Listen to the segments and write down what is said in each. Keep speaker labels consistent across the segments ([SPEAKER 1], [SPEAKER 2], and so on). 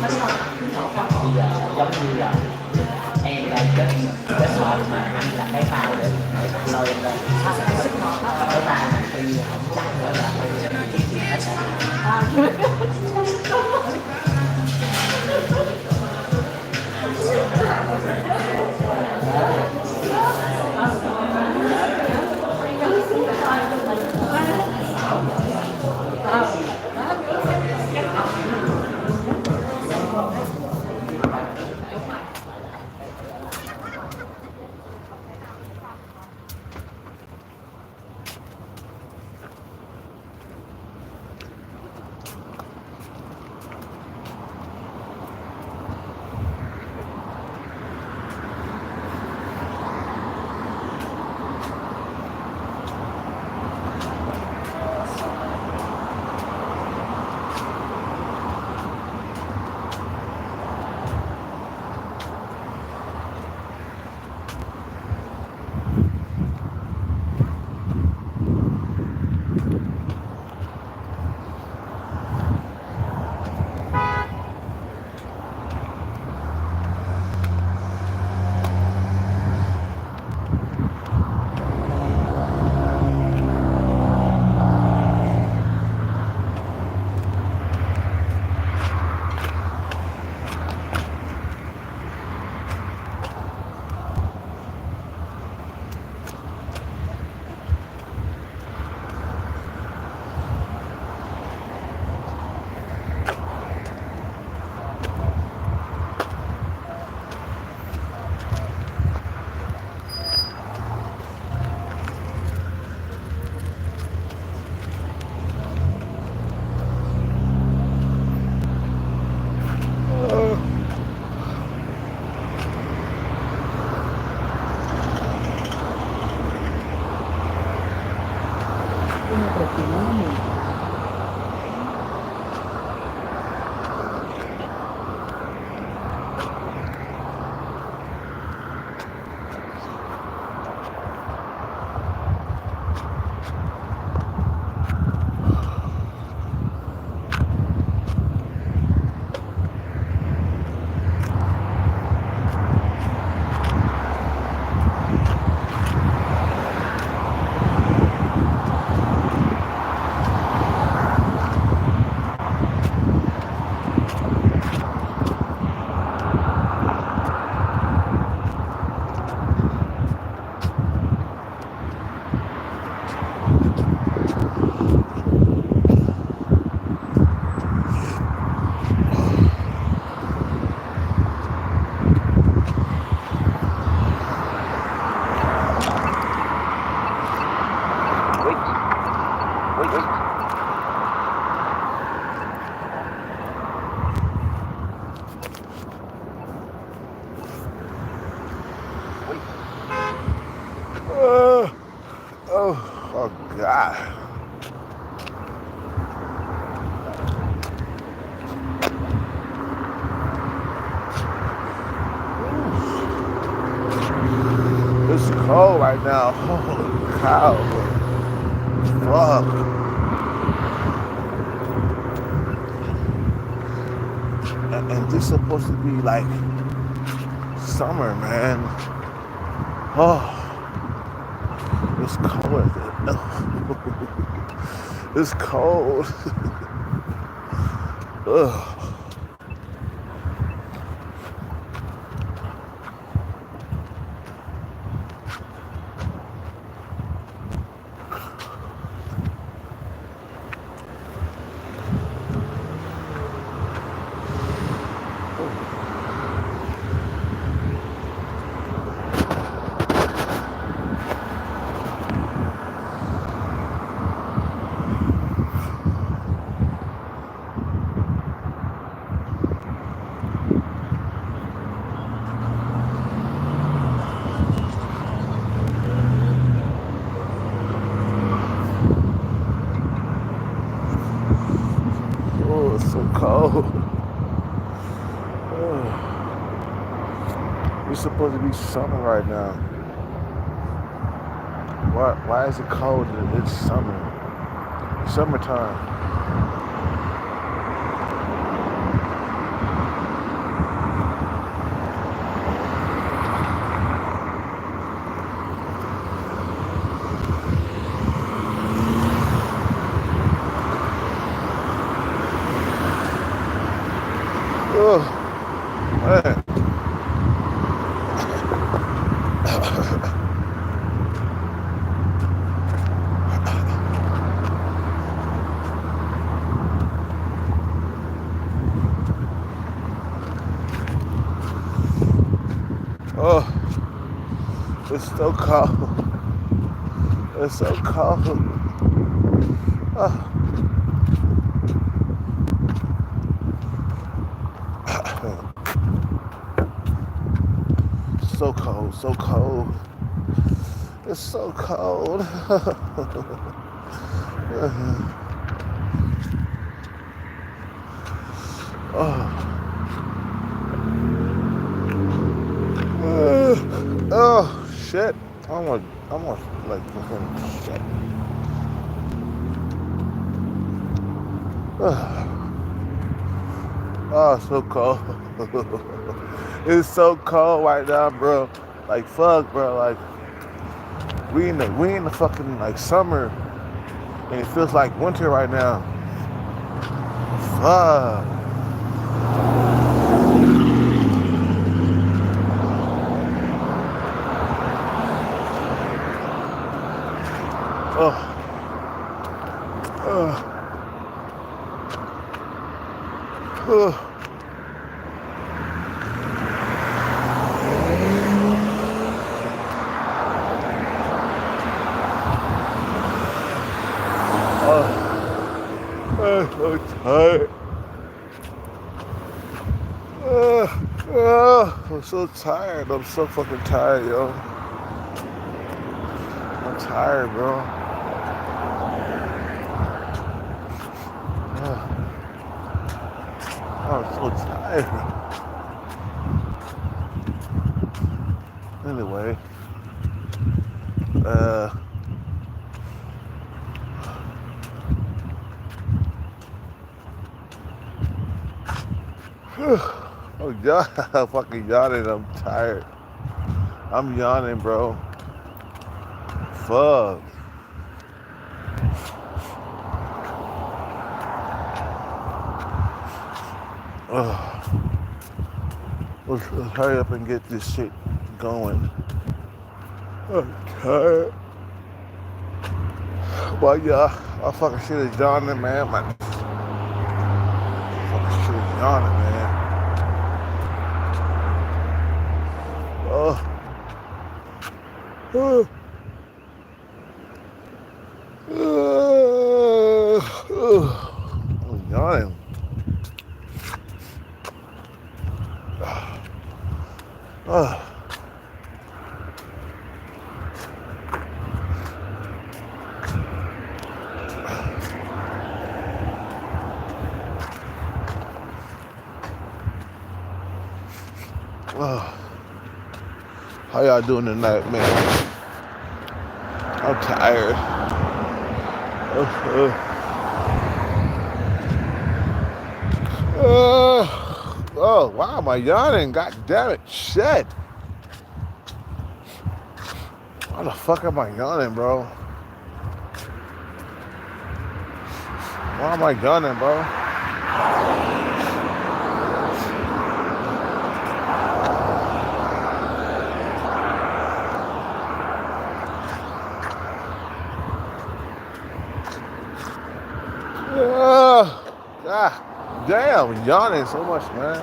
[SPEAKER 1] Bây giờ giống như là em đang kết hợp mà anh là cái phao để lôi em lên cái phao này khi không chắc nữa là cái chuyện hết
[SPEAKER 2] Oh God. It's cold right now. Holy cow. Fuck. And this is supposed to be like summer, man. Oh, it's cold. It's cold. Ugh. Oh, it's so cold. It's supposed to be summer right now. Why is it cold? It's summer. Summertime. Oh, man. Oh, it's so cold. It's so cold. Oh. So cold, so cold. It's so cold. Oh. Oh, shit. I'm gonna like fucking shit. Oh, so cold. It's so cold right now, bro. Like fuck, bro. Like we in the fucking like summer, and it feels like winter right now. Fuck. Oh. Oh. Oh. I'm so tired. I'm so tired. I'm so fucking tired, yo. I'm tired, bro. I'm so tired. Anyway, oh yeah, I'm fucking yawning. I'm tired. I'm yawning, bro. Fuck. Let's hurry up and get this shit going. I'm tired. Well, yeah, I fucking shit is yawning, man. My fucking shit is yawning, man. Oh. Oh. I'm yawning. Oh. Oh. How y'all doing tonight, man? I'm tired. Oh, why am I yawning? God damn it. Shit. Why the fuck am I yawning, bro? Why am I yawning, bro? God damn, I'm yawning so much, man.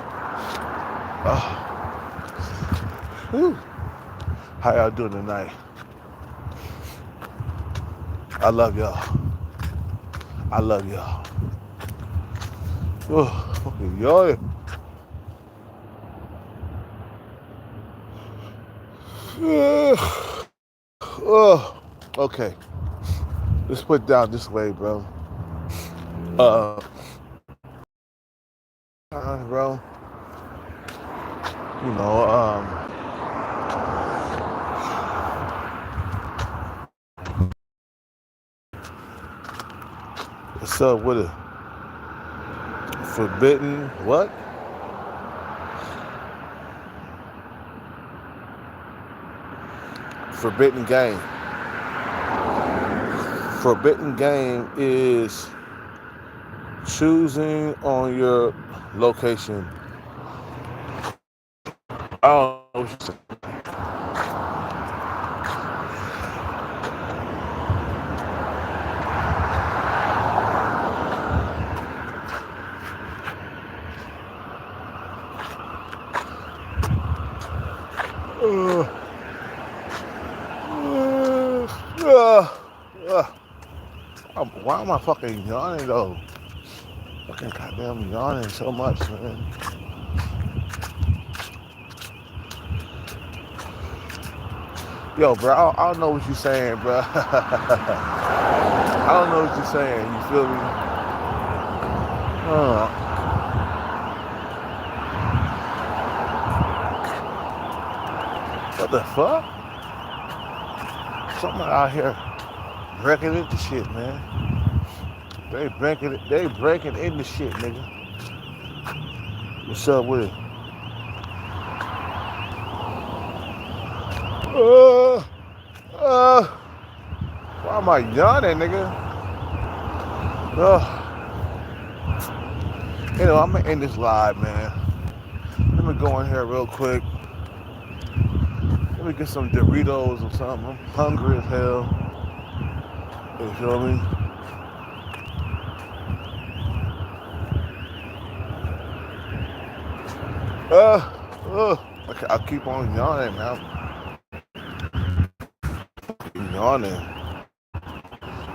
[SPEAKER 2] Whew. How y'all doing tonight? I love y'all. I love y'all. Oh, fucking yawning. Oh, okay. Let's put it down this way, bro. Bro. You know, what's up with it? Forbidden what? Forbidden game. Forbidden game is choosing on your location I don't know what you said. Uh, why am I fucking yawning though? Fucking goddamn yawning so much, man. Yo, bro, I don't know what you're saying, bro. I don't know what you're saying. You feel me? What the fuck? Something out here breaking into shit, man. They breaking into shit, nigga. What's up with it? Why am I yawning, nigga? Anyway, I'm gonna end this live, man. Let me go in here real quick. Let me get some Doritos or something. I'm hungry as hell. You feel me? Okay, I'll keep on yawning, man. Yawning.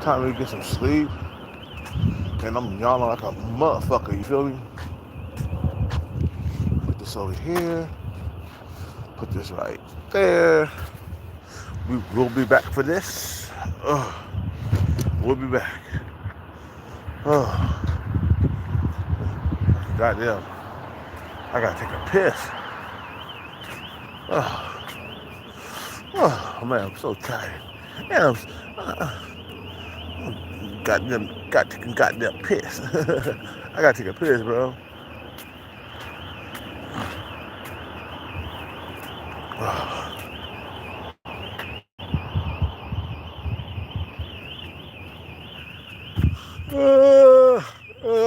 [SPEAKER 2] Time to get some sleep. And I'm yawning like a motherfucker, you feel me? Put this over here. Put this right there. We'll be back for this. We'll be back. Goddamn. I gotta take a piss. Oh man, I'm so tired. Man, goddamn piss. I gotta take a piss, bro.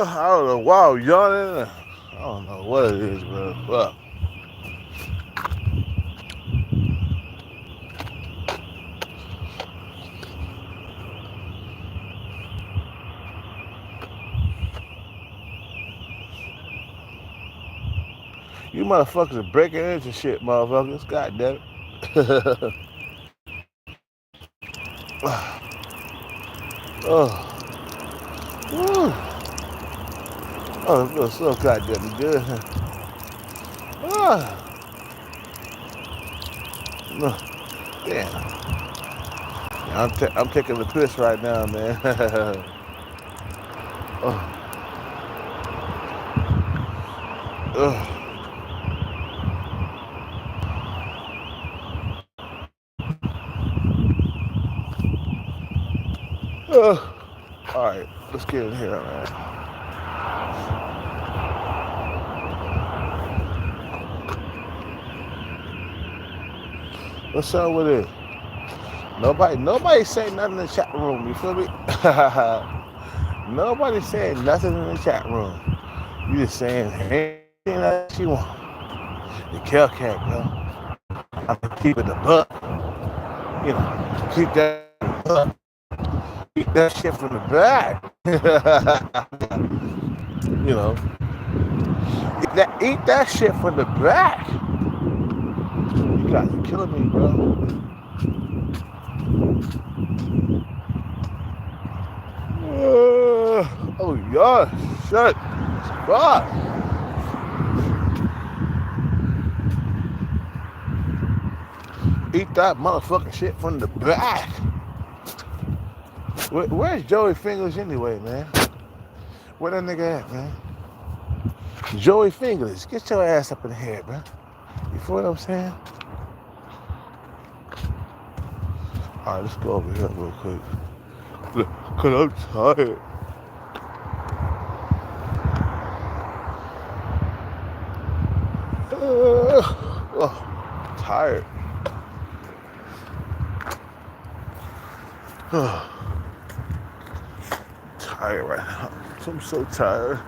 [SPEAKER 2] I don't know. Wow, yawning. I don't know what it is, bro. Fuck. You motherfuckers are breaking into shit, motherfuckers. God damn it. Oh, it feels so goddamn good. Damn. I'm taking the piss right now, man. All right, let's get in here, man. What's up with it? Nobody saying nothing in the chat room. You feel me? Nobody saying nothing in the chat room. You just saying anything that you want. The Hellcat, bro. I'm keeping the buck. You know, keep that buck. Eat that shit from the back. You know, eat that shit from the back. You guys are killing me, bro. Oh, yeah, shit. Fuck. Eat that motherfucking shit from the back. Where's Joey Fingers anyway, man? Where that nigga at, man? Joey Fingers, get your ass up in here, bro. You feel what I'm saying? All right, let's go over here real quick. Cause I'm tired. Tired. Tired right now. I'm so tired.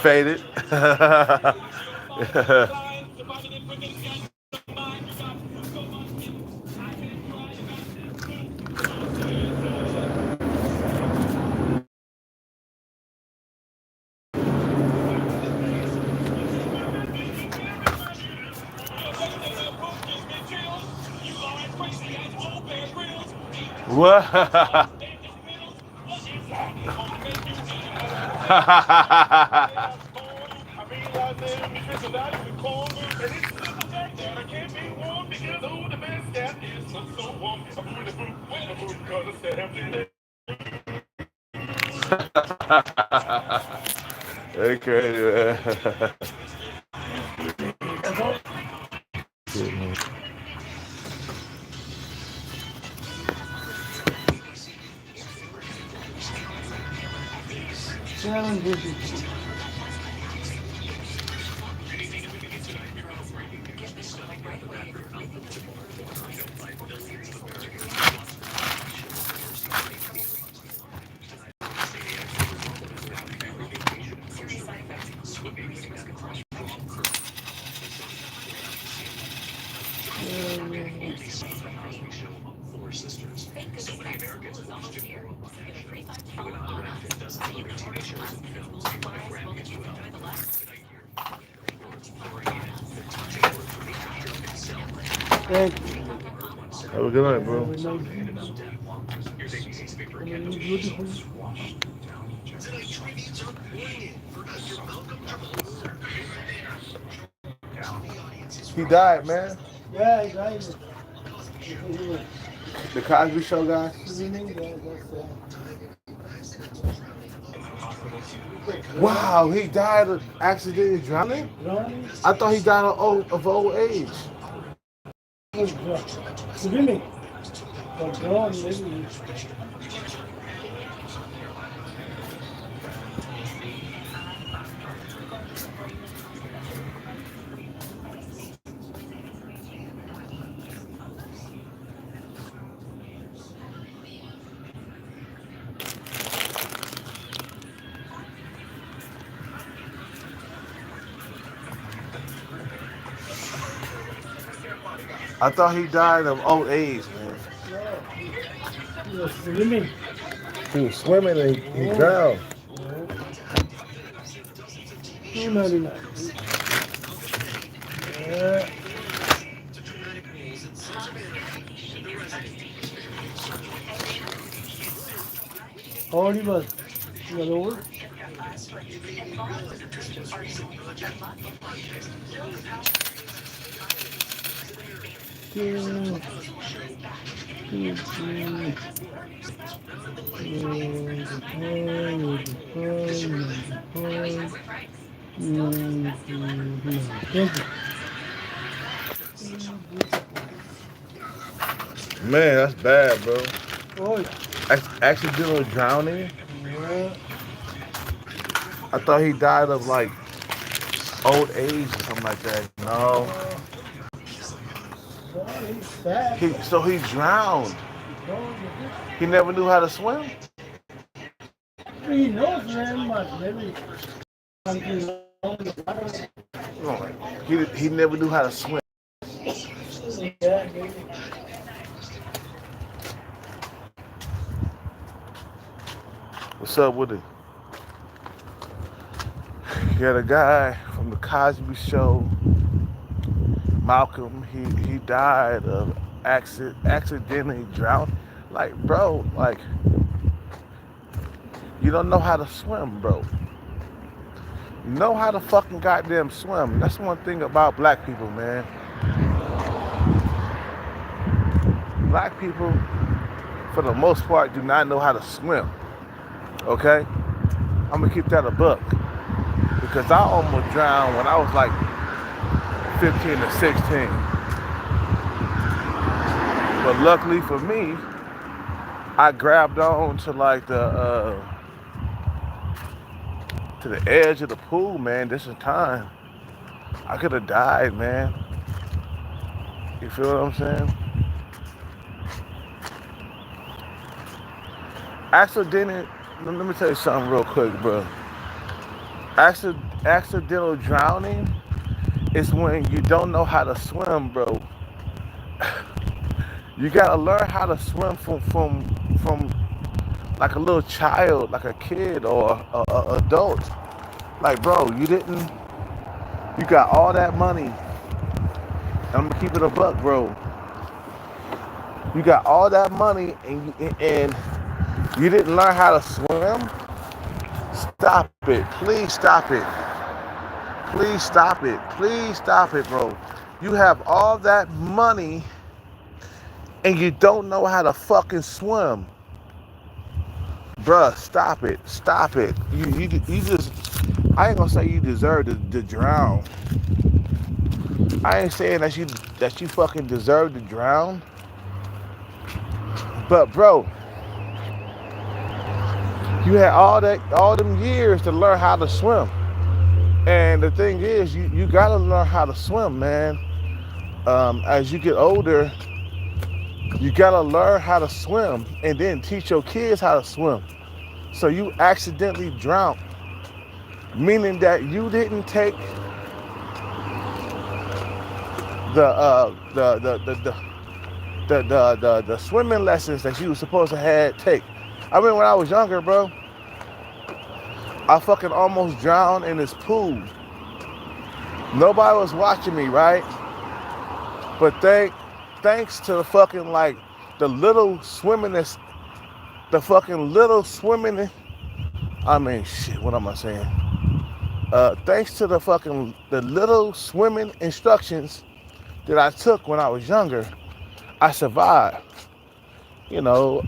[SPEAKER 2] Faded. What? Okay. Have a good night, bro. He died, man.
[SPEAKER 3] Yeah, I got it.
[SPEAKER 2] The Cosby Show guy. Wow, he died of accidentally drowning? I thought he died of old age.
[SPEAKER 3] Swimming. Or drawn, maybe.
[SPEAKER 2] I thought he died of old age, man.
[SPEAKER 3] He was swimming.
[SPEAKER 2] He was swimming and he drowned.
[SPEAKER 3] Very nice. Yeah. How old he was? He was old?
[SPEAKER 2] Man, that's bad, bro.
[SPEAKER 3] Oh,
[SPEAKER 2] Accidental drowning?
[SPEAKER 3] yeah.
[SPEAKER 2] I thought he died of like old age or something like that. No.
[SPEAKER 3] He's sad.
[SPEAKER 2] So he drowned. He never knew how to swim?
[SPEAKER 3] He knows very much. Maybe something wrong.
[SPEAKER 2] He never knew how to swim.
[SPEAKER 3] Yeah, maybe.
[SPEAKER 2] What's up with it? Yeah, the guy from the Cosby Show, Malcolm, he died of accidentally drowned. Like, bro, like, you don't know how to swim, bro. You know how to fucking goddamn swim. That's one thing about black people, man. Black people, for the most part, do not know how to swim. Okay? I'm gonna keep that a buck. Because I almost drowned when I was like 15 or 16. But luckily for me, I grabbed on to like to the edge of the pool, man. This is time. I could have died, man. You feel what I'm saying? Accidentally let me tell you something real quick, bro. Accidental drowning is when you don't know how to swim, bro. You gotta learn how to swim from like a little child, like a kid or a adult. Like, bro, you got all that money. I'm gonna keep it a buck, bro. You got all that money and you didn't learn how to swim. Stop it, please stop it. Please stop it. Please stop it, bro. You have all that money and you don't know how to fucking swim. Bruh, stop it. Stop it. You just, I ain't gonna say you deserve to drown. I ain't saying that you fucking deserve to drown. But bro, you had all them years to learn how to swim. And the thing is, you gotta learn how to swim, man. As you get older, you gotta learn how to swim and then teach your kids how to swim. So you accidentally drowned, meaning that you didn't take the swimming lessons that you were supposed to have take. I mean, when I was younger, bro, I fucking almost drowned in this pool. Nobody was watching me, right? But thanks to the fucking like the little swimming that's the fucking little swimming. I mean, shit. What am I saying? Thanks to the little swimming instructions that I took when I was younger, I survived. You know,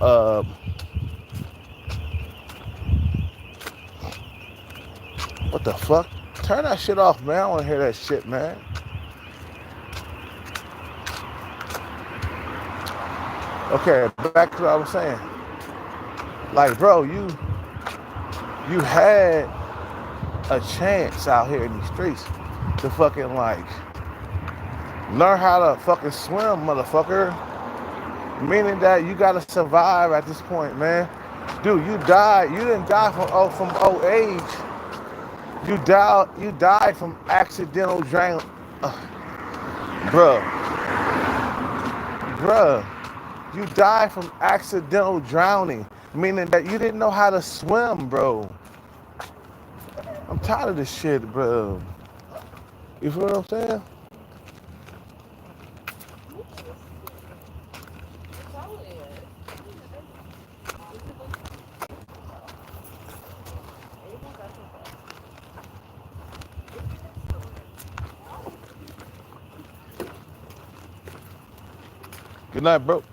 [SPEAKER 2] what the fuck? Turn that shit off, man. I don't want to hear that shit, man. Okay, back to what I was saying. Like, bro, you had a chance out here in these streets to fucking like learn how to fucking swim, motherfucker. Meaning that you gotta survive at this point, man. Dude, you died. You didn't die from old age. You died from accidental drain. Bruh. You died from accidental drowning, meaning that you didn't know how to swim, bro. I'm tired of this shit, bro. You feel what I'm saying? Good night, bro.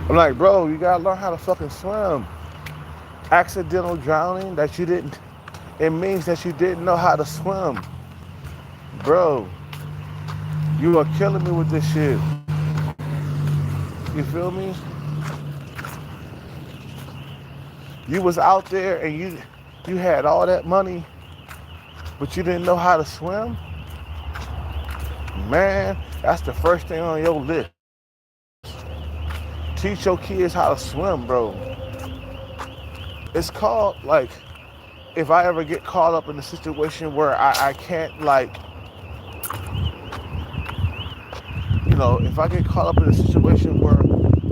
[SPEAKER 2] I'm like, bro, you gotta learn how to fucking swim. Accidental drowning that you didn't, it means that you didn't know how to swim. Bro, you are killing me with this shit. You feel me? You was out there and you had all that money, but you didn't know how to swim? Man, that's the first thing on your list. Teach your kids how to swim, bro. It's called, like, if I ever get caught up in a situation where I can't, like, you know, if I get caught up in a situation where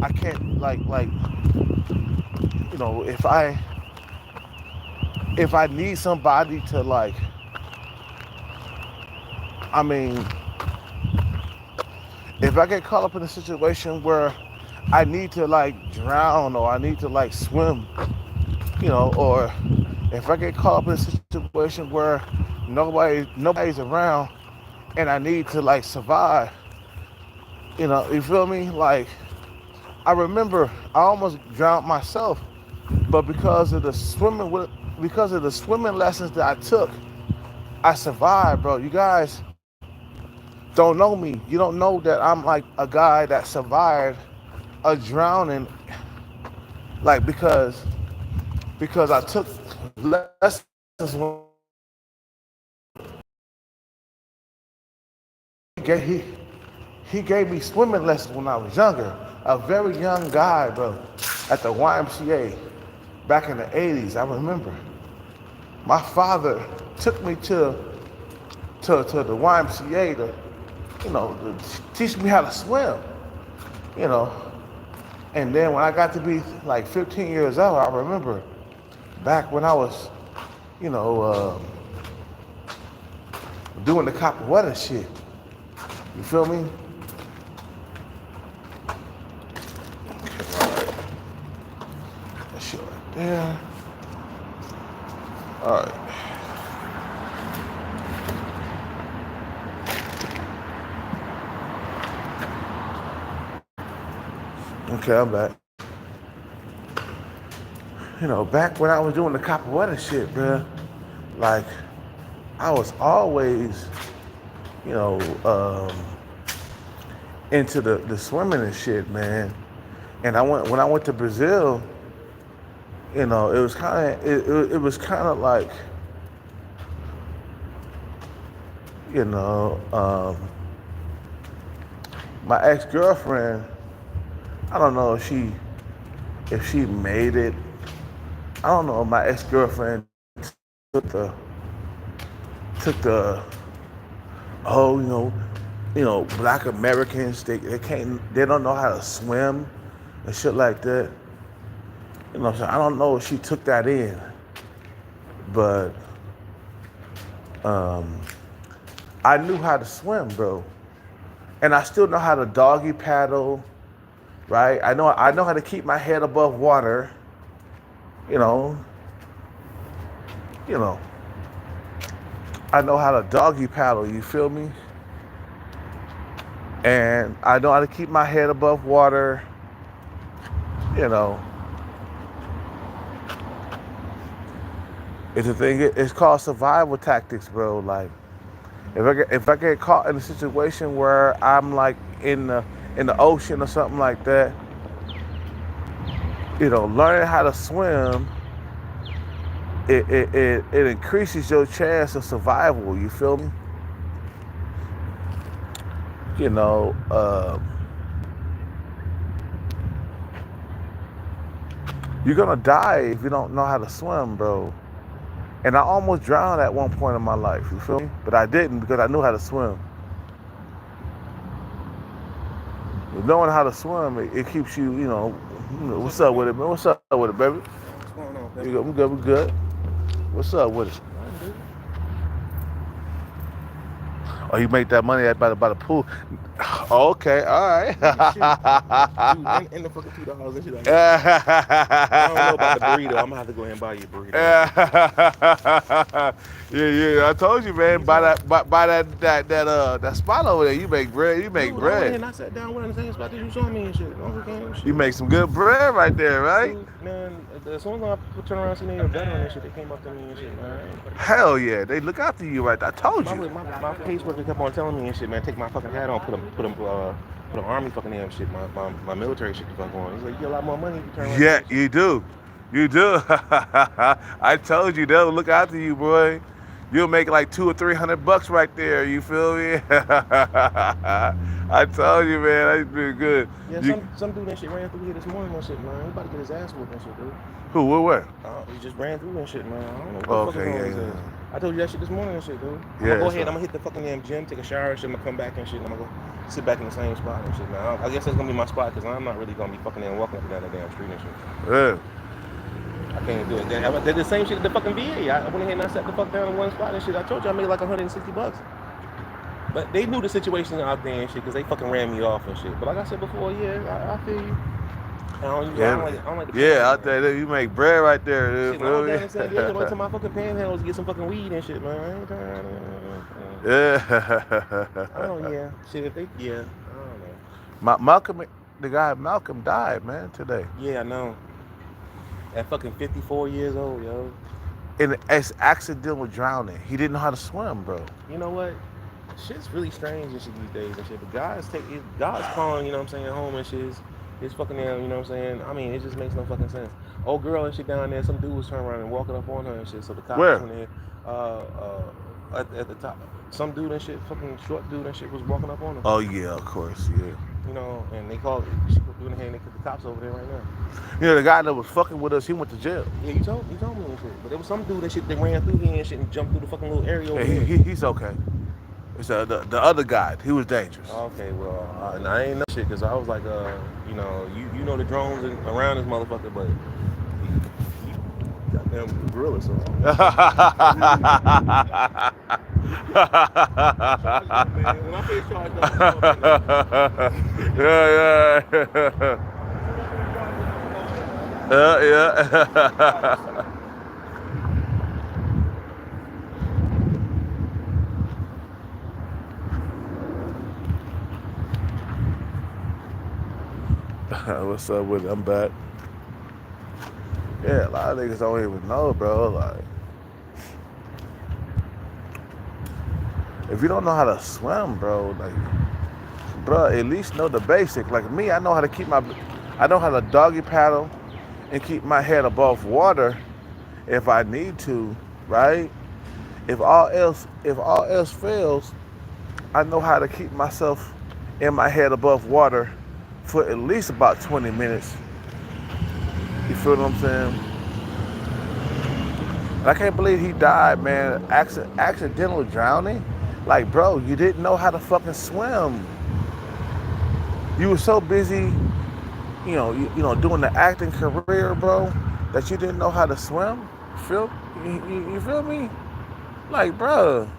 [SPEAKER 2] I can't, like, you know, if I need somebody to, like, I mean, if I get caught up in a situation where I need to like drown or I need to like swim, you know, or if I get caught up in a situation where nobody's around and I need to like survive, you know, you feel me? Like, I remember I almost drowned myself, but because of the swimming lessons that I took, I survived, bro. You guys, don't know me. You don't know that I'm like a guy that survived a drowning, like because I took lessons when he gave, he, he gave me swimming lessons when I was younger. A very young guy, bro, at the YMCA back in the 80s. I remember. My father took me to the YMCA to teach me how to swim, you know. And then when I got to be like 15 years old, I remember back when I was, you know, doing the copper weather shit. You feel me? Okay, all right. That shit right there. All right. Okay, I'm back. You know, back when I was doing the copper weather shit, bruh, like, I was always, you know, into the swimming and shit, man. And when I went to Brazil, you know, it was kind of like, you know, my ex-girlfriend, I don't know if she made it. I don't know. My ex-girlfriend took the oh, you know, black Americans, they don't know how to swim and shit like that. You know what I'm saying? I don't know if she took that in, but I knew how to swim, bro. And I still know how to doggy paddle, right? I know how to keep my head above water, you know. I know how to doggy paddle, you feel me? And I know how to keep my head above water, you know. It's a thing. It's called survival tactics, bro. Like, if I get caught in a situation where I'm like in the ocean or something like that, you know, learning how to swim, it increases your chance of survival. You feel me? You know, you're gonna die if you don't know how to swim, bro. And I almost drowned at one point in my life, you feel me? But I didn't because I knew how to swim. Knowing how to swim, it keeps you, you know, what's up with it, man? What's up with it, baby?
[SPEAKER 4] What's going on, baby?
[SPEAKER 2] We good, we good. What's up with it? Oh, you make that money by the pool. Oh, okay, all right.
[SPEAKER 4] Dude, and the fucking $2 and shit like that. I don't know about the burrito. I'm gonna have to go ahead and buy you a burrito.
[SPEAKER 2] Yeah. I told you, man. Buy that spot over there. You make bread. You make
[SPEAKER 4] Dude,
[SPEAKER 2] bread.
[SPEAKER 4] And I sat down with the same spot that you saw me and shit. Shit.
[SPEAKER 2] You make some good bread right there, right?
[SPEAKER 4] Dude, man, as soon as I turn around and see they were better and shit, they came up to me and shit, man.
[SPEAKER 2] Hell yeah, they look after you right there. I told you.
[SPEAKER 4] My caseworker kept on telling me and shit, man, take my fucking hat on, put an army fucking damn shit, my military shit to fuck on. He's like, you get a lot more money if you turn around.
[SPEAKER 2] Yeah, you do. You do. I told you they'll look after you, boy. You'll make like $200 or $300 right there. You feel me? I told you, man. That's been good.
[SPEAKER 4] Yeah, some dude that shit ran through here this morning and shit, man. He about to get his ass whooped and shit, dude.
[SPEAKER 2] Who? Where?
[SPEAKER 4] He just ran through and shit, man. I don't know what the fuck is wrong with his ass. I told you that shit this morning and shit, dude. I'm gonna go ahead. I'm gonna hit the fucking damn gym, take a shower and shit. I'm gonna come back and shit. And I'm gonna go sit back in the same spot and shit, man. I guess that's gonna be my spot because I'm not really gonna be fucking walking up and down the damn street and shit.
[SPEAKER 2] Yeah.
[SPEAKER 4] I can't do it. I did the same shit at the fucking VA. I went ahead and I sat the fuck down in one spot and shit. I told you I made like $160. But they knew the situation out there and shit because they fucking ran me off and shit. But like I said before, yeah, I feel you. I don't like the
[SPEAKER 2] out there, you make bread right there, dude.
[SPEAKER 4] Shit, I'm down in San Diego, went to my fucking panhandles to get some fucking weed and shit, man.
[SPEAKER 2] Yeah.
[SPEAKER 4] Oh yeah, shit. If they, yeah, I don't know.
[SPEAKER 2] Malcolm, the guy Malcolm died, man, today.
[SPEAKER 4] Yeah, I know. At fucking 54 years old, yo.
[SPEAKER 2] In an accidental drowning. He didn't know how to swim, bro.
[SPEAKER 4] You know what? shit's really strange and shit these days and shit. But God's calling, you know what I'm saying, home and shit. It's fucking down, you know what I'm saying? I mean, it just makes no fucking sense. Old girl and shit down there, some dude was turning around and walking up on her and shit. So the cops
[SPEAKER 2] Where?
[SPEAKER 4] went in, at the top. Some dude and shit, fucking short dude and shit was walking up on her.
[SPEAKER 2] Oh yeah, of course, yeah.
[SPEAKER 4] You know, and they called, she put doing the hand, they put the cops over there right now.
[SPEAKER 2] You know, the guy that was fucking with us, he went to jail.
[SPEAKER 4] Yeah, you told me and shit. But there was some dude that shit that ran through here and shit and jumped through the fucking little area over
[SPEAKER 2] Yeah,
[SPEAKER 4] there.
[SPEAKER 2] he's okay. It's the other guy. He was dangerous.
[SPEAKER 4] Okay, well, and I ain't know shit because I was like, you know, you know the drones around this motherfucker, but he goddamn gorilla, so. When I say charged up,
[SPEAKER 2] yeah. Yeah. What's up with it? I'm back. Yeah, a lot of niggas don't even know, bro. Like, if you don't know how to swim, bro, like, bro, at least know the basic. Like me, I know how to doggy paddle and keep my head above water if I need to, right? If all else fails, I know how to keep myself in my head above water for at least about 20 minutes. You feel what I'm saying? And I can't believe he died, man. Accidental drowning? Like, bro, you didn't know how to fucking swim. You were so busy, you know, doing the acting career, bro, that you didn't know how to swim. You feel me? Like, bro,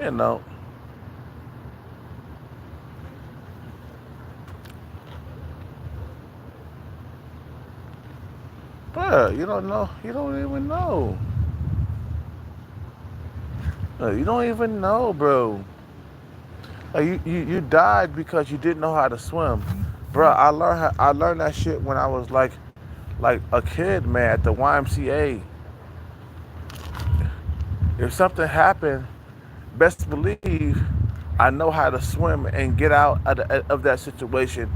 [SPEAKER 2] you know. Bruh, you don't know. You don't even know. You don't even know, bro. You died because you didn't know how to swim, bruh. I learned that shit when I was like a kid, man, at the YMCA. If something happened, best believe I know how to swim and get out of that situation.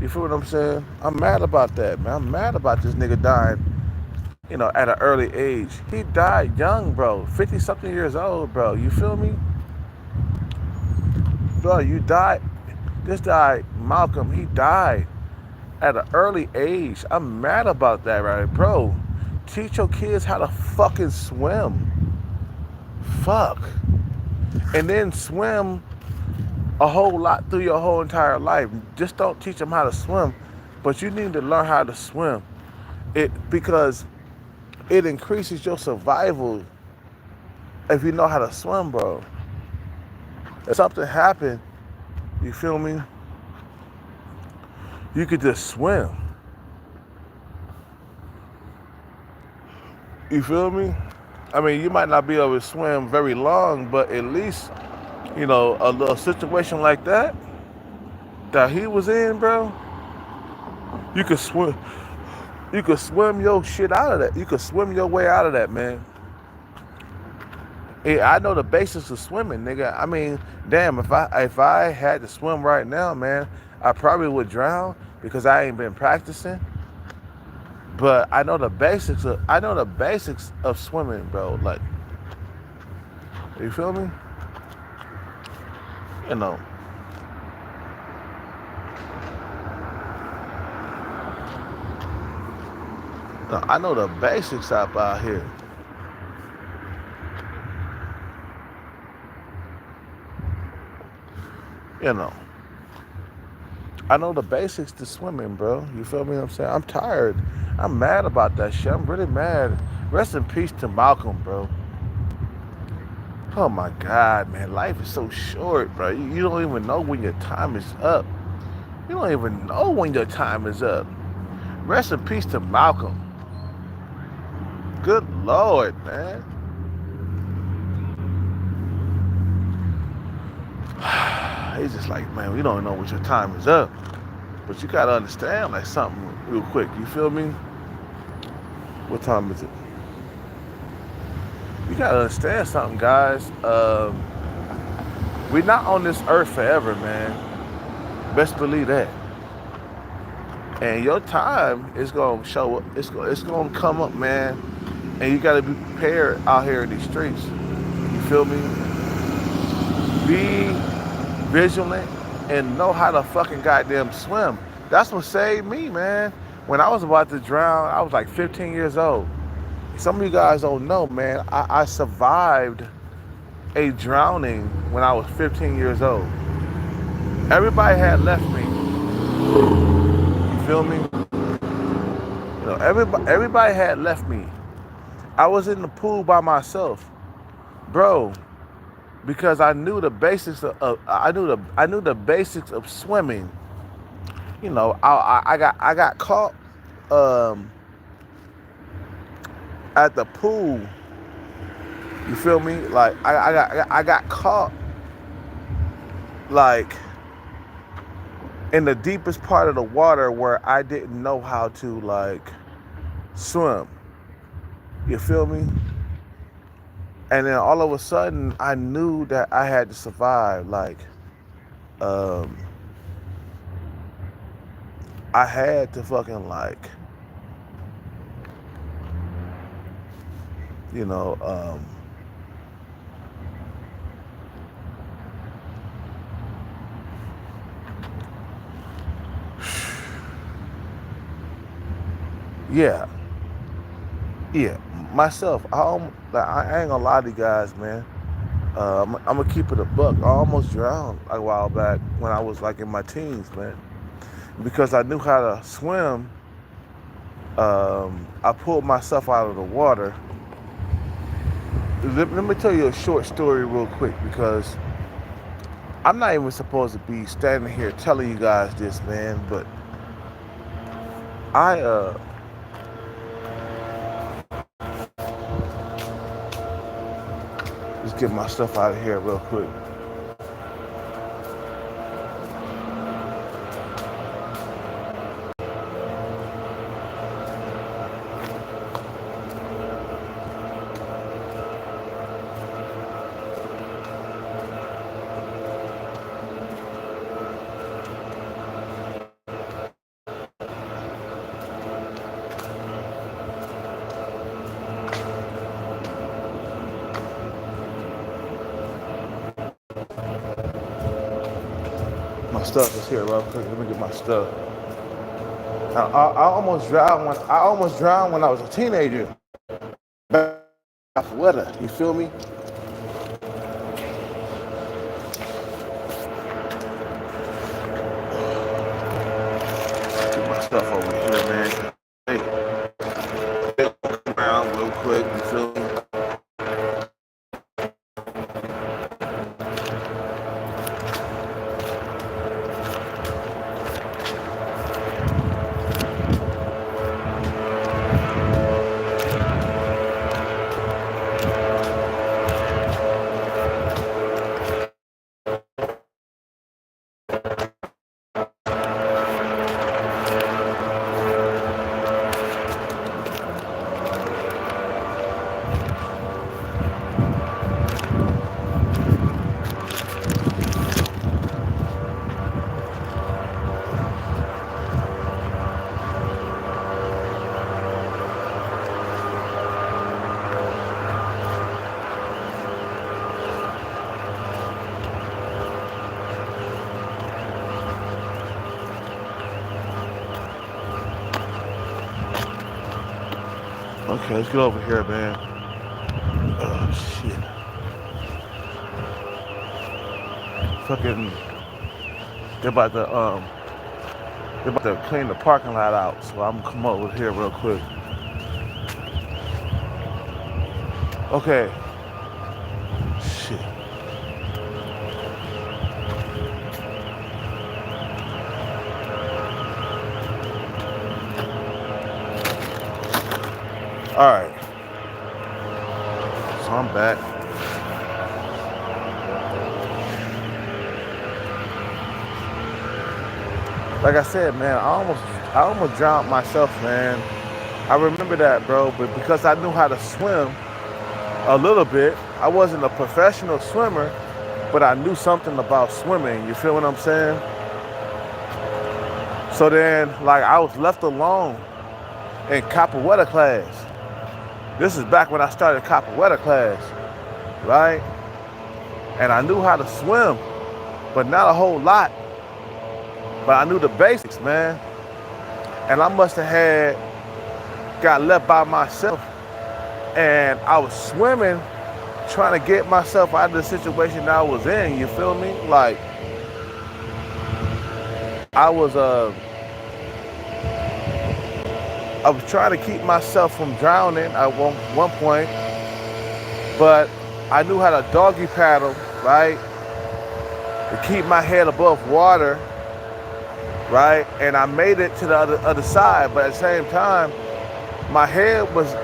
[SPEAKER 2] You feel what I'm saying? I'm mad about that, man. I'm mad about this nigga dying, you know, at an early age. He died young, bro. 50-something years old, bro. You feel me? Bro, you died. This guy, Malcolm, he died at an early age. I'm mad about that, right? Bro, teach your kids how to fucking swim. Fuck. And then swim a whole lot through your whole entire life. Just don't teach them how to swim, but you need to learn how to swim. Because it increases your survival if you know how to swim, bro. If something happened, you feel me? You could just swim. You feel me? I mean, you might not be able to swim very long, but at least, you know, a little situation like that he was in, bro, you could swim. You could swim your shit out of that. You could swim your way out of that, man. Yeah, I know the basics of swimming, nigga. I mean, damn, if I had to swim right now, man, I probably would drown because I ain't been practicing. But I know the basics of swimming, bro. Like, you feel me? You know. No, I know the basics up out here. You know. I know the basics to swimming, bro. You feel me what I'm saying? I'm tired. I'm mad about that shit. I'm really mad. Rest in peace to Malcolm, bro. Oh my God, man. Life is so short, bro. You don't even know when your time is up. You don't even know when your time is up. Rest in peace to Malcolm. Good Lord, man. He's just like, man, we don't know what your time is up. But you gotta understand like something real quick. You feel me? What time is it? you gotta understand something, guys. We're not on this earth forever, man. Best believe that. And your time is gonna show up. It's gonna come up, man. And you gotta be prepared out here in these streets. You feel me? Be vigilant and know how to fucking goddamn swim. That's what saved me, man. When I was about to drown, I was like 15 years old. Some of you guys don't know, man. I survived a drowning when I was 15 years old. Everybody had left me. You feel me? You know, everybody had left me. I was in the pool by myself, bro, because I knew the basics of I knew the basics of swimming. You know, I got caught at the pool. You feel me? Like I got caught like in the deepest part of the water where I didn't know how to like swim. You feel me? And then all of a sudden I knew that I had to survive. Like I had to fucking like, you know, yeah, myself. I ain't gonna lie to you guys, man. I'm gonna keep it a buck. I almost drowned a while back when I was like in my teens, man. Because I knew how to swim, I pulled myself out of the water. Let me tell you a short story real quick because I'm not even supposed to be standing here telling you guys this, man, but let's get my stuff out of here real quick. My stuff is here real quick. Let me get my stuff. I almost drowned when I was a teenager. Back weather, you feel me? Get my stuff over here, man. Hey, come around real quick, you feel me? Okay, let's get over here, man. Oh, shit. Fucking, they're about to clean the parking lot out, so I'm gonna come over here real quick. Okay. Shit. All right. So I'm back. Like I said, man, I almost drowned myself, man. I remember that, bro. But because I knew how to swim, a little bit. I wasn't a professional swimmer, but I knew something about swimming. You feel what I'm saying? So then, like, I was left alone in capoeira class. This is back when I started capoeira class, right? And I knew how to swim, but not a whole lot. But I knew the basics, man. And I must have got left by myself. And I was swimming, trying to get myself out of the situation that I was in, you feel me? Like, I was trying to keep myself from drowning at one point, but I knew how to doggy paddle, right? To keep my head above water, right? And I made it to the other side, but at the same time, my head was,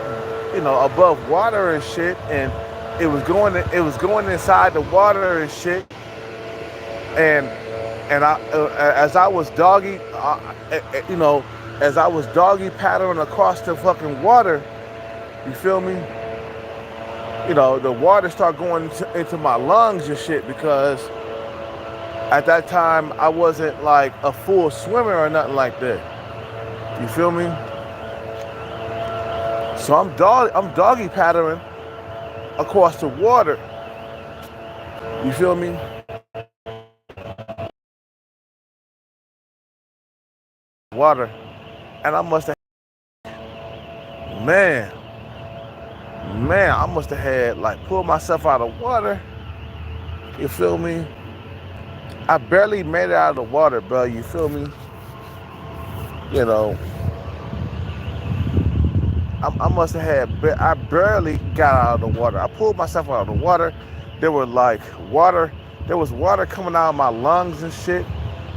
[SPEAKER 2] above water and shit, and it was going inside the water and shit, and I, as I was doggy paddling across the fucking water, you feel me? The water started going into my lungs and shit, because at that time I wasn't like a full swimmer or nothing like that. You feel me? So I'm doggy paddling across the water. You feel me? Water. And I must have, man, I must have had, like, pulled myself out of water. You feel me? I barely made it out of the water, bro. You feel me? I must have I barely got out of the water. I pulled myself out of the water. There was water coming out of my lungs and shit,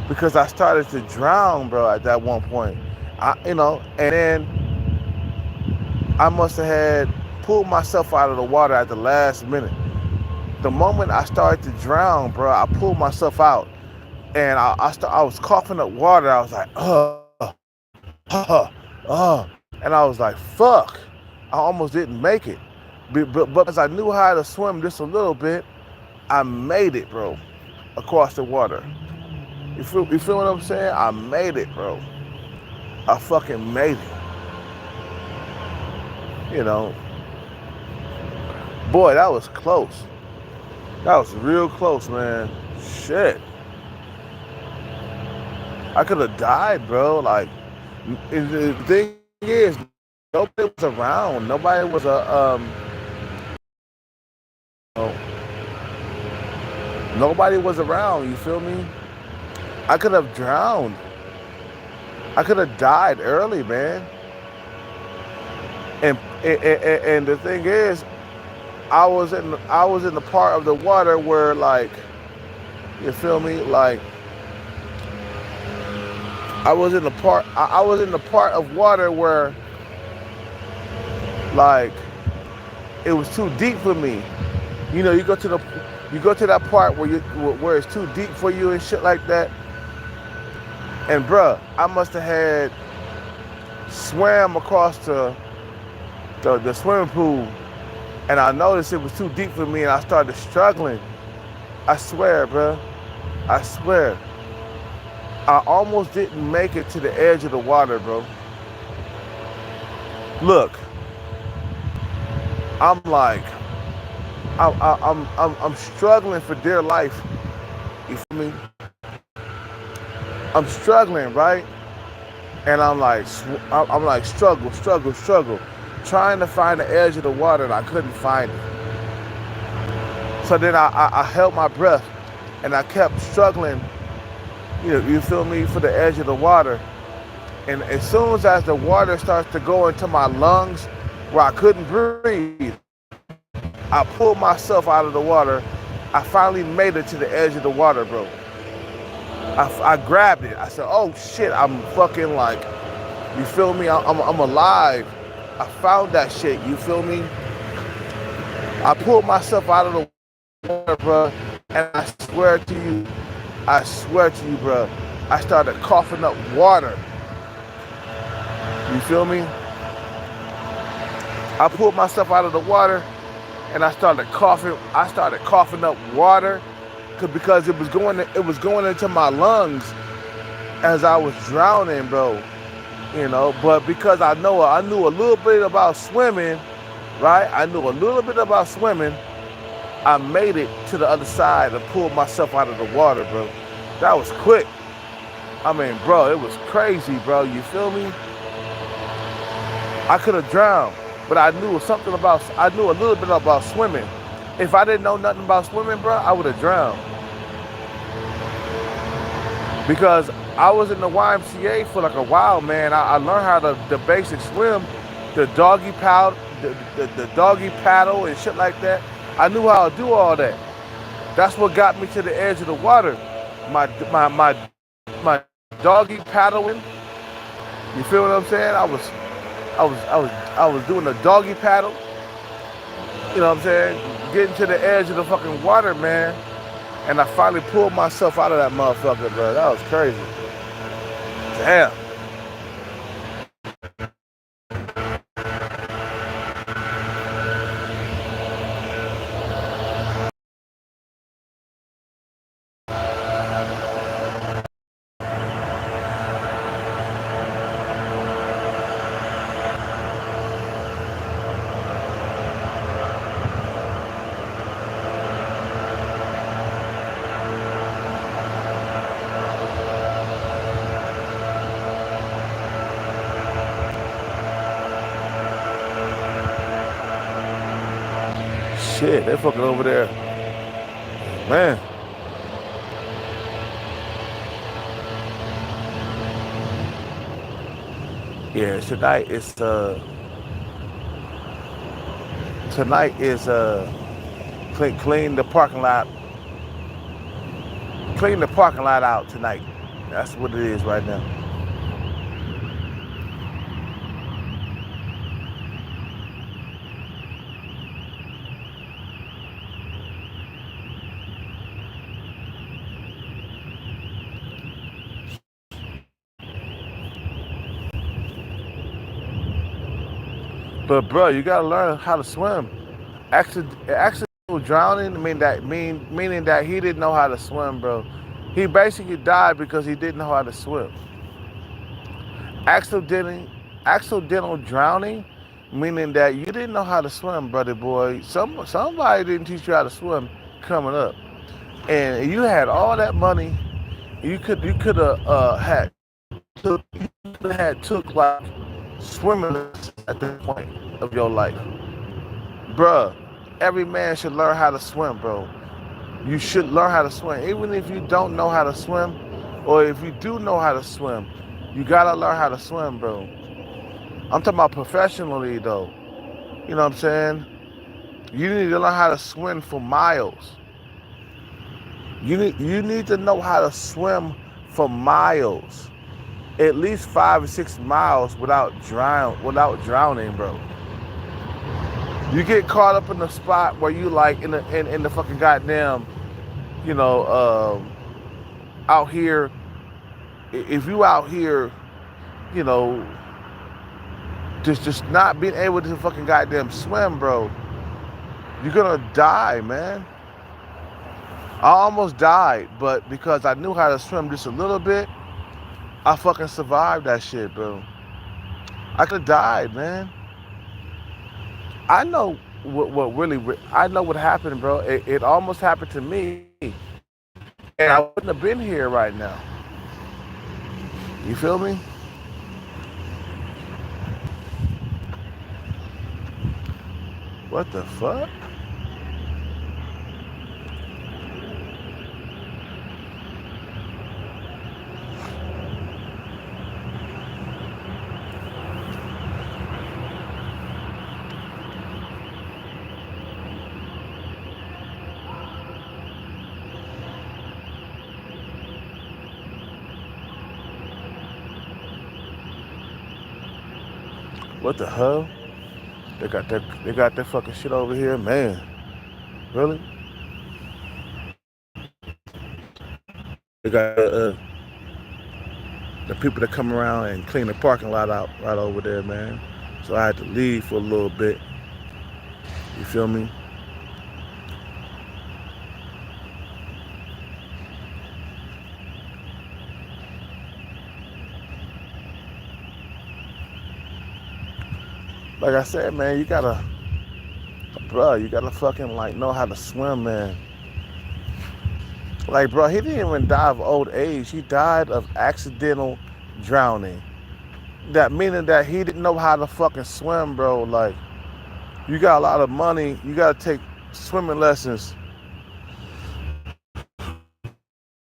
[SPEAKER 2] because I started to drown, bro, at that one point. And then I must have had pulled myself out of the water at the last minute. The moment I started to drown, bro, I pulled myself out, and I was coughing up water. I was like, and I was like, fuck, I almost didn't make it. But as I knew how to swim just a little bit, I made it, bro, across the water. You feel what I'm saying? I made it, bro. I fucking made it. Boy, that was close. That was real close, man. Shit. I could have died, bro. Like, the thing is, nobody was around. Nobody was nobody was around, you feel me? I could have drowned. I could have died early, man. And the thing is, I was in the part of the water where, like, you feel me? Like, I was in the part of water where, like, it was too deep for me. You go to that part where it's too deep for you and shit like that. And bruh, I must have had swam across the swimming pool, and I noticed it was too deep for me, and I started struggling. I swear, bruh. I swear. I almost didn't make it to the edge of the water, bro. Look, I'm like, I'm struggling for dear life. You feel me? I'm struggling, right? And I'm like struggle, trying to find the edge of the water, and I couldn't find it. So then I held my breath, and I kept struggling, you feel me, for the edge of the water. And as soon as the water starts to go into my lungs where I couldn't breathe, I pulled myself out of the water. I finally made it to the edge of the water, bro. I grabbed it. I said, oh shit, I'm fucking, like, you feel me? I'm alive. I found that shit, you feel me? I pulled myself out of the water, bro, and I swear to you, bro, I started coughing up water. You feel me? I pulled myself out of the water, and I started coughing. I started coughing up water because it was going into my lungs as I was drowning, bro. You know, but because I knew a little bit about swimming, right? I knew a little bit about swimming. I made it to the other side and pulled myself out of the water, bro. That was quick. I mean, bro, it was crazy, bro. You feel me? I could have drowned, but I knew a little bit about swimming. If I didn't know nothing about swimming, bro, I would have drowned. Because I was in the YMCA for like a while, man. I learned how to the basic swim, the doggy paddle, the doggy paddle and shit like that. I knew how to do all that. That's what got me to the edge of the water. My doggy paddling. You feel what I'm saying? I was doing the doggy paddle. You know what I'm saying? Getting to the edge of the fucking water, man. And I finally pulled myself out of that motherfucker, bro. That was crazy. Damn. Shit, they fucking over there. Man. Yeah, tonight is clean the parking lot. Clean the parking lot out tonight. That's what it is right now. But bro, you gotta learn how to swim. Accidental drowning meaning that he didn't know how to swim, bro. He basically died because he didn't know how to swim. Accidental drowning, meaning that you didn't know how to swim, brother boy. Somebody didn't teach you how to swim coming up, and you had all that money. You could have took like swimming at this point of your life, bruh. Every man should learn how to swim, bro. You should learn how to swim, even if you don't know how to swim, or if you do know how to swim. You gotta learn how to swim, bro. I'm talking about professionally, though. You know what I'm saying? You need to learn how to swim for miles. You need to know how to swim for miles, at least 5 or 6 miles without drowning, bro. You get caught up in the spot where you like in the fucking goddamn, you know, out here. If you out here, you know, just not being able to fucking goddamn swim, bro, you're gonna die, man. I almost died, but because I knew how to swim just a little bit, I fucking survived that shit, bro. I could have died, man. I know I know what happened, bro. It almost happened to me, and I wouldn't have been here right now. You feel me? What the fuck? What the hell? They got that fucking shit over here, man. Really? They got the people that come around and clean the parking lot out right over there, man. So I had to leave for a little bit. You feel me? like I said, man, you gotta, bro, you gotta fucking like know how to swim, man. Like, bro, he didn't even die of old age. He died of accidental drowning. That meaning that he didn't know how to fucking swim, bro. Like, you got a lot of money. You gotta take swimming lessons,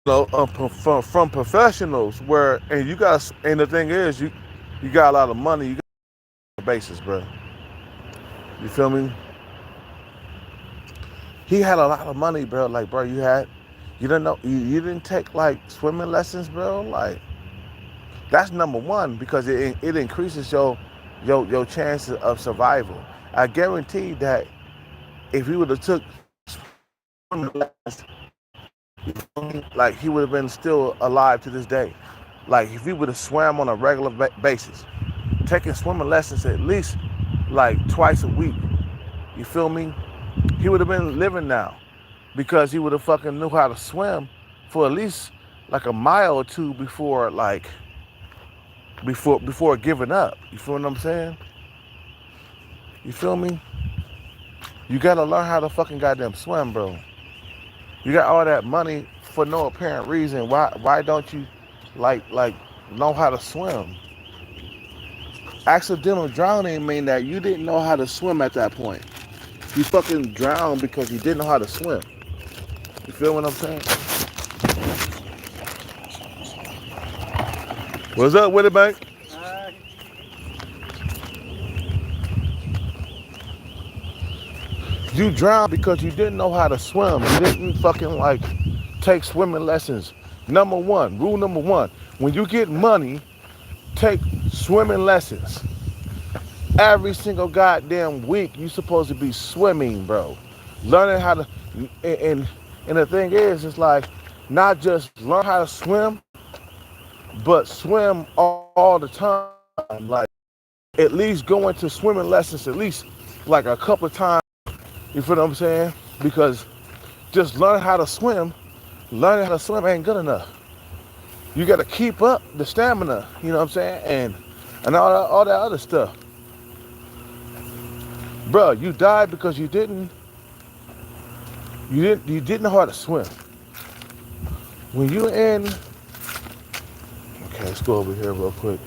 [SPEAKER 2] from professionals. Where and you got, and the thing is, you got a lot of money. You got a basis, bro. You feel me? He had a lot of money, bro. Like, bro, you didn't know, you didn't take like swimming lessons, bro. Like, that's number one because it increases your chances of survival. I guarantee that if he would have took swimming lessons, like he would have been still alive to this day. Like if he would have swam on a regular basis, taking swimming lessons at least like twice a week, you feel me? He would have been living now because he would have fucking knew how to swim for at least like a mile or two before giving up. You feel what I'm saying? You feel me? You gotta learn how to fucking goddamn swim, bro. You got all that money for no apparent reason. Why don't you like know how to swim? Accidental drowning mean that you didn't know how to swim at that point. You fucking drowned because you didn't know how to swim. You feel what I'm saying? What's up with it, Bank? You drowned because you didn't know how to swim. You didn't fucking like take swimming lessons. Rule number one, when you get money, take swimming lessons. Every single goddamn week, you supposed to be swimming, bro. Learning how to, and the thing is, it's like, not just learn how to swim, but swim all the time. Like, at least go into swimming lessons at least like a couple of times. You feel what I'm saying? Because just learning how to swim ain't good enough. You got to keep up the stamina, you know what I'm saying? And all that other stuff. Bro, you died because you didn't know how to swim. When you in, okay, let's go over here real quick.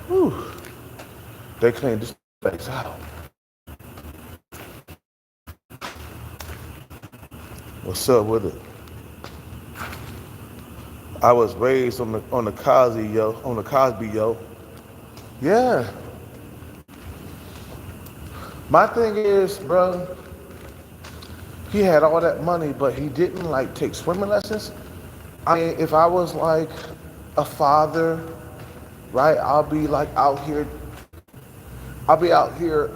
[SPEAKER 2] Whew. They cleaned this place out. What's up with it? I was raised on the Cosby, yo. Yeah. My thing is, bro, he had all that money, but he didn't like take swimming lessons. I mean, if I was like a father, right, I'll be out here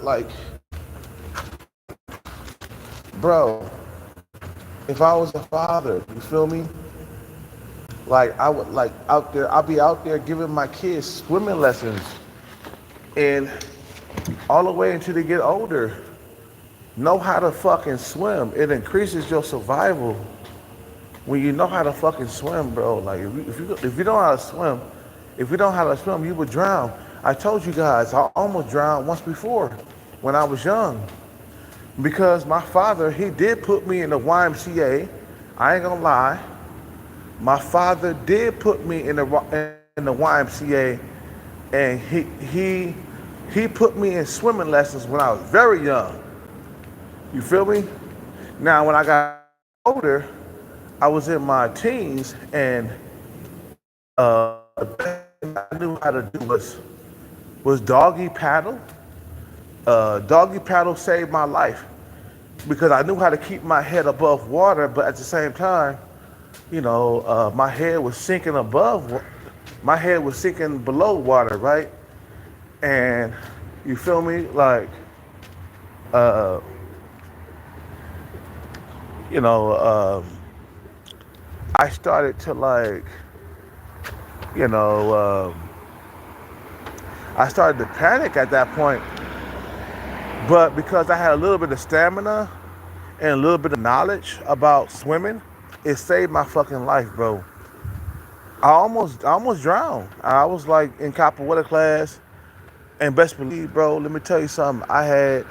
[SPEAKER 2] like, bro, if I was a father, you feel me? Like I would I'll be out there giving my kids swimming lessons and all the way until they get older. Know how to fucking swim. It increases your survival when you know how to fucking swim, bro. Like if you don't know how to swim, you would drown. I told you guys, I almost drowned once before when I was young. Because my father, he did put me in the YMCA. I ain't gonna lie. My father did put me in the YMCA, and he put me in swimming lessons when I was very young. You feel me? Now, when I got older, I was in my teens, and the best thing I knew how to do was doggy paddle. Doggy paddle saved my life because I knew how to keep my head above water, but at the same time, you know, my head was sinking below water, right? And you feel me? Like, you know, I started to like, you know, I started to panic at that point. But because I had a little bit of stamina and a little bit of knowledge about swimming, it saved my fucking life, bro. I almost drowned. I was like in Capoeira class, and best believe, bro. Let me tell you something. I had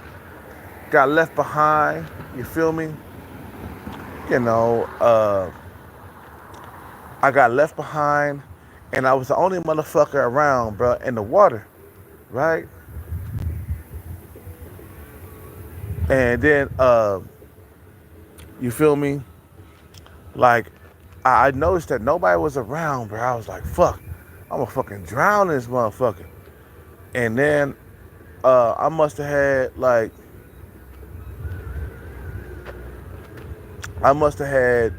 [SPEAKER 2] got left behind. You feel me? You know, I got left behind, and I was the only motherfucker around, bro, in the water, right? And then, you feel me? Like, I noticed that nobody was around, bro. I was like, fuck, I'm gonna fucking drown this motherfucker. And then, I must have had like, I must have had,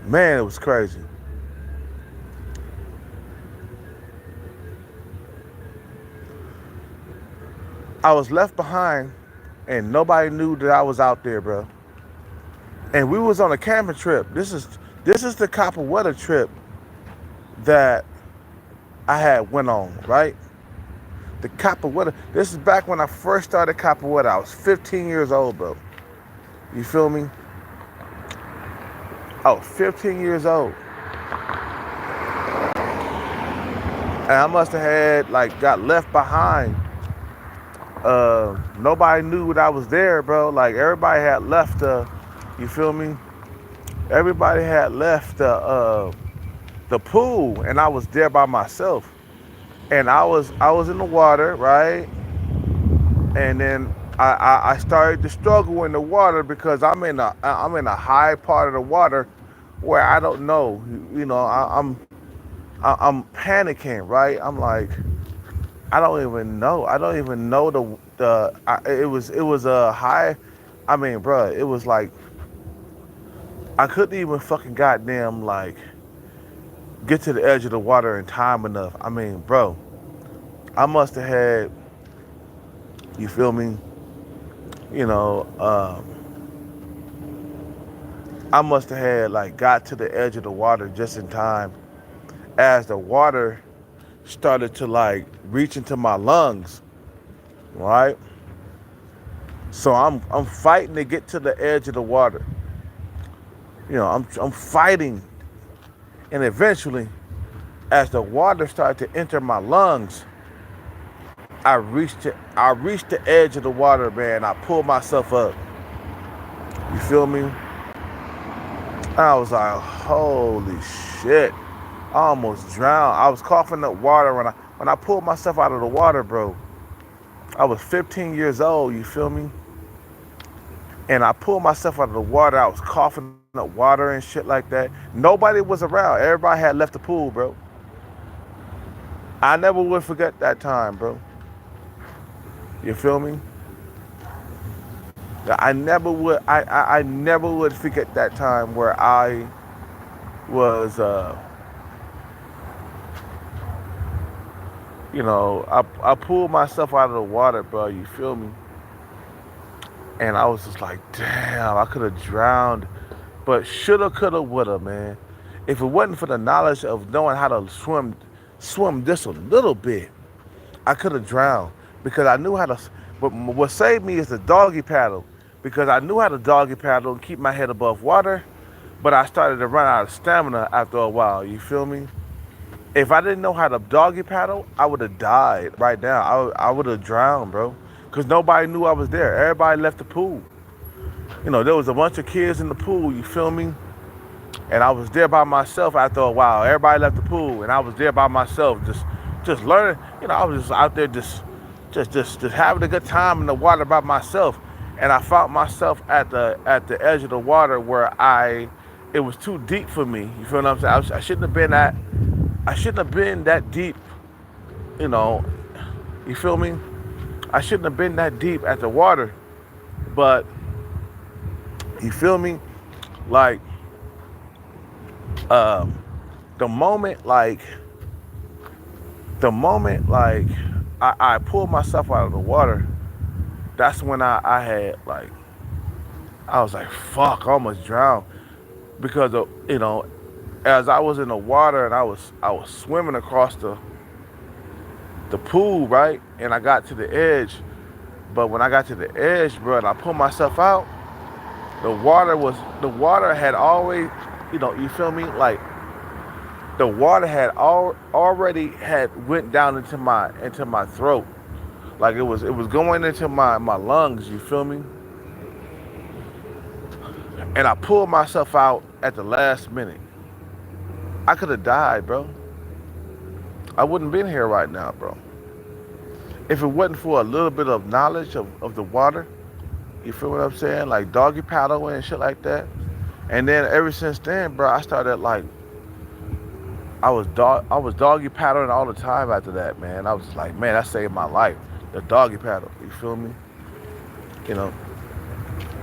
[SPEAKER 2] man, it was crazy. I was left behind, and nobody knew that I was out there, bro. And we was on a camping trip. This is the Capoeira trip that I had went on, right? The Capoeira. This is back when I first started Capoeira. I was 15 years old, bro. You feel me? I was 15 years old. And I must have had, like, got left behind. Nobody knew that I was there, bro. Like, everybody had left, you feel me? Everybody had left the pool, and I was there by myself. And I was in the water, right? And then I started to struggle in the water because I'm in a high part of the water where I don't know. You know, I'm panicking, right? I'm like, I don't even know. I don't even know it was a high. I mean, bro, it was like I couldn't even fucking goddamn like get to the edge of the water in time enough. I mean, bro, I must have had, you feel me? You know, I must have had like got to the edge of the water just in time as the water started to like reach into my lungs, right? So I'm fighting to get to the edge of the water. You know, I'm fighting, and eventually, as the water started to enter my lungs, I reached the edge of the water, man. I pulled myself up. You feel me? I was like, holy shit. I almost drowned. I was coughing up water when I pulled myself out of the water, bro. I was 15 years old, you feel me? And I pulled myself out of the water. I was coughing up water and shit like that. Nobody was around. Everybody had left the pool, bro. I never would forget that time, bro. You feel me? I never would forget that time where I was you know, I pulled myself out of the water, bro, you feel me? And I was just like, damn, I could have drowned. But shoulda, coulda, woulda, man. If it wasn't for the knowledge of knowing how to swim just a little bit, I could have drowned because I knew how to. But what saved me is the doggy paddle, because I knew how to doggy paddle and keep my head above water. But I started to run out of stamina after a while. You feel me? If I didn't know how to doggy paddle, I would have died right now. I would have drowned, bro, because nobody knew I was there. Everybody left the pool. You know, there was a bunch of kids in the pool. You feel me? And I was there by myself after a while. Everybody left the pool, and I was there by myself, just learning. You know, I was just out there, just having a good time in the water by myself. And I found myself at the edge of the water where it was too deep for me. You feel what I'm saying? I shouldn't have been that deep. You know, you feel me? I shouldn't have been that deep at the water, but you feel me? Like, the moment I pulled myself out of the water, that's when I had like, I was like, fuck, I almost drowned. Because of, you know, as I was in the water and I was swimming across the pool, right? And I got to the edge. But when I got to the edge, bro, and I pulled myself out, the water had always, you know, you feel me? Like, The water had already had went down into my throat. Like it was going into my lungs, you feel me? And I pulled myself out at the last minute. I could have died, bro. I wouldn't been here right now, bro. If it wasn't for a little bit of knowledge of the water, you feel what I'm saying? Like doggy paddling and shit like that. And then ever since then, bro, I started like I was doggy paddling all the time after that, man. I was like, man, that saved my life. The doggy paddle, you feel me? You know,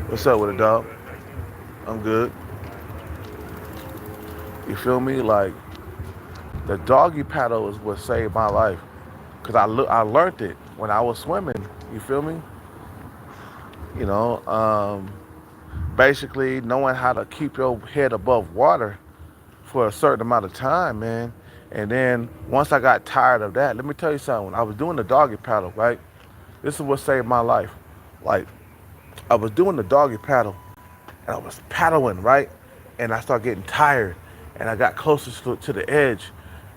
[SPEAKER 2] what's up with it, dog? I'm good. You feel me? Like the doggy paddle is what saved my life. Cause I learned it when I was swimming. You feel me? You know, basically knowing how to keep your head above water for a certain amount of time, man. And then once I got tired of that, let me tell you something. I was doing the doggy paddle, right? This is what saved my life. Like I was doing the doggy paddle and I was paddling, right? And I started getting tired and I got closer to the edge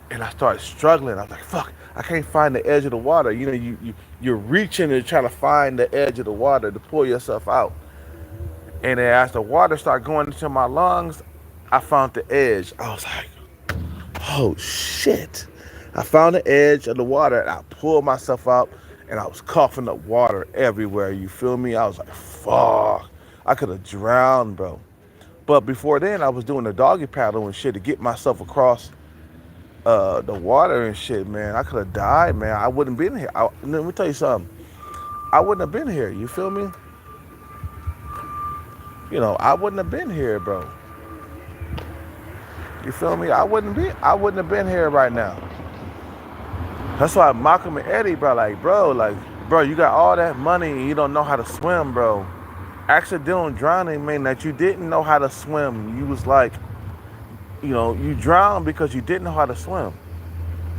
[SPEAKER 2] and I started struggling. I was like, fuck, I can't find the edge of the water. You know, you're reaching and trying to find the edge of the water to pull yourself out. And then as the water started going into my lungs, I found the edge. I was like, oh shit. I found the edge of the water and I pulled myself out and I was coughing up water everywhere. You feel me? I was like, fuck. I could have drowned, bro. But before then, I was doing the doggy paddle and shit to get myself across the water and shit, man. I could have died, man. I wouldn't been here. Let me tell you something. I wouldn't have been here. You feel me? You know, I wouldn't have been here, bro. You feel me? I wouldn't have been here right now. That's why Malcolm and Eddie, bro, bro, you got all that money and you don't know how to swim, bro. Accidental drowning mean that you didn't know how to swim. You was like, you know, you drowned because you didn't know how to swim.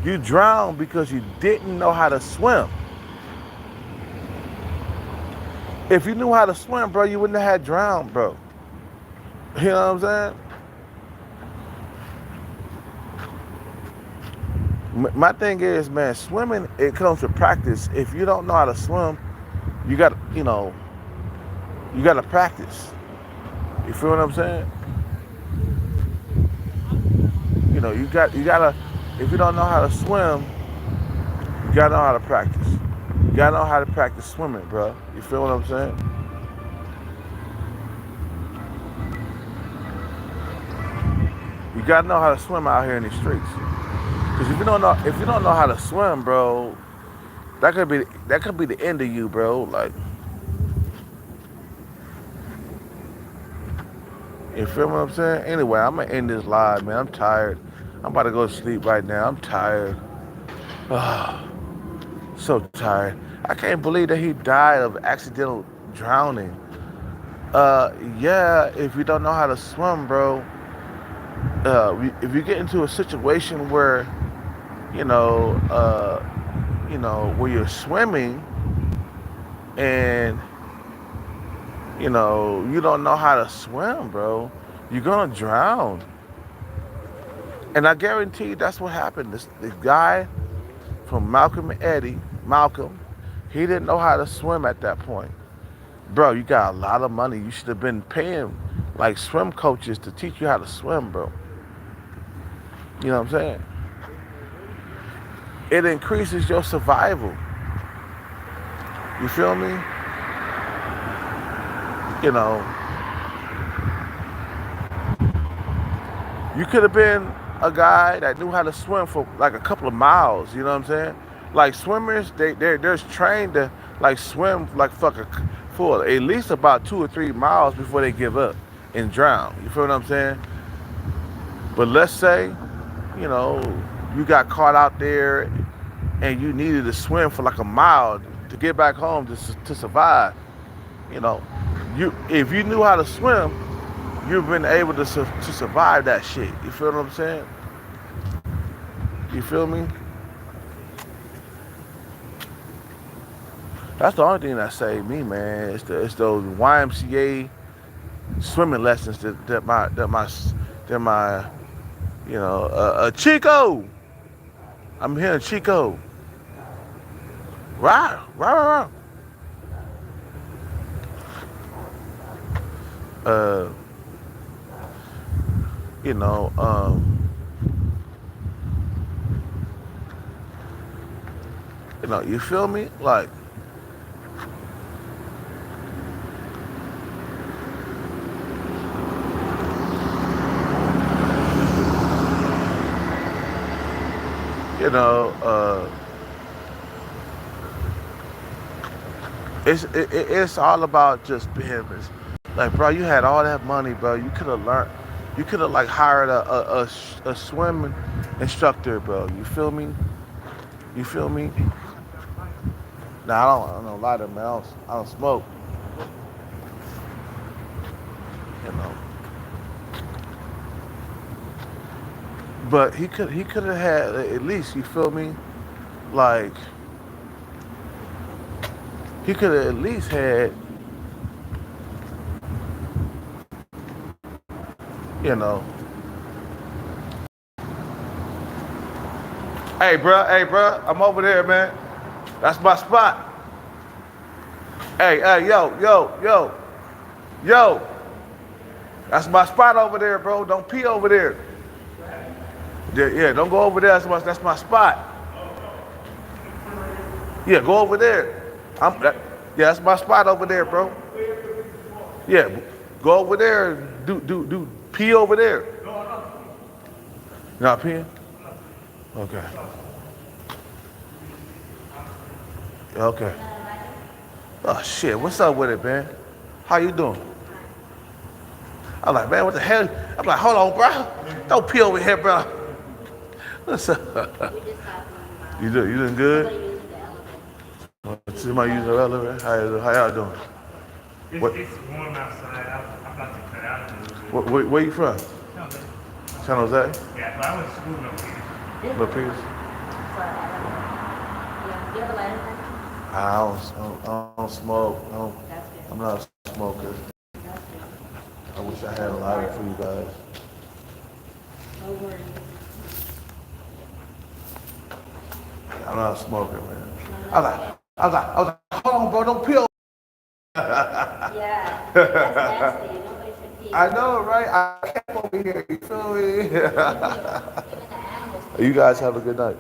[SPEAKER 2] You drowned because you didn't know how to swim. If you knew how to swim, bro, you wouldn't have had drowned, bro. You know what I'm saying? My thing is, man, swimming, it comes with practice. If you don't know how to swim, you got to practice. You feel what I'm saying? You know, you gotta, if you don't know how to swim, you gotta know how to practice. You gotta know how to practice swimming, bro. You feel what I'm saying? You gotta know how to swim out here in these streets. Cause if you don't know how to swim, bro, that could be the end of you, bro. Like, you feel what I'm saying? Anyway, I'm gonna end this live, man. I'm tired. I'm about to go to sleep right now. I'm tired. So tired. I can't believe that he died of accidental drowning. Yeah, if you don't know how to swim, bro, if you get into a situation where, where you're swimming and, you don't know how to swim, bro, you're gonna drown. And I guarantee that's what happened. The guy from Malcolm and Eddie, Malcolm, he didn't know how to swim at that point. Bro, you got a lot of money. You should have been paying like swim coaches to teach you how to swim, bro. You know what I'm saying? It increases your survival. You feel me? You could have been a guy that knew how to swim for like a couple of miles, you know what I'm saying? Like swimmers, they're trained to like swim like for at least about 2 or 3 miles before they give up and drown. You feel what I'm saying? But let's say, you got caught out there and you needed to swim for like a mile to get back home to survive. If you knew how to swim, you've been able to survive that shit. You feel what I'm saying? You feel me? That's the only thing that saved me, man. It's those YMCA swimming lessons that my You know, Chico. I'm hearing Chico. Right. Uh, you know, you feel me? Like, you know, it's all about just being like, bro, you had all that money, bro. You could have learned, you could have like hired a swimming instructor, bro. You feel me? You feel me? Now I don't lie to man. I don't smoke. You know, but he could have had at least. You feel me? Like he could have at least had. You know. Hey, bro, I'm over there, man. That's my spot. Hey, yo. That's my spot over there, bro. Don't pee over there. Yeah, don't go over there. That's my spot. Yeah, go over there. Yeah, that's my spot over there, bro. Yeah, go over there and do pee over there. You not peeing? Okay. Okay. Oh shit, what's up with it, man? How you doing? I'm like, man, what the hell? I'm like, hold on, bro. Don't pee over here, bro. What's up? You doing good? Somebody using the elevator? How y'all doing?
[SPEAKER 5] It's warm outside. I'm about to cut out a little bit.
[SPEAKER 2] Where you from? San Jose?
[SPEAKER 5] Yeah, but I went to school in Peters.
[SPEAKER 2] Little Peters? I don't smoke. I'm not a smoker. I wish I had a lighter for you guys. I'm not a smoker, man. I was like, hold on, bro, don't peel.
[SPEAKER 6] Yeah, that's nasty. Nobody should pee.
[SPEAKER 2] I know, right? I came over here, you feel me? You guys have a good night.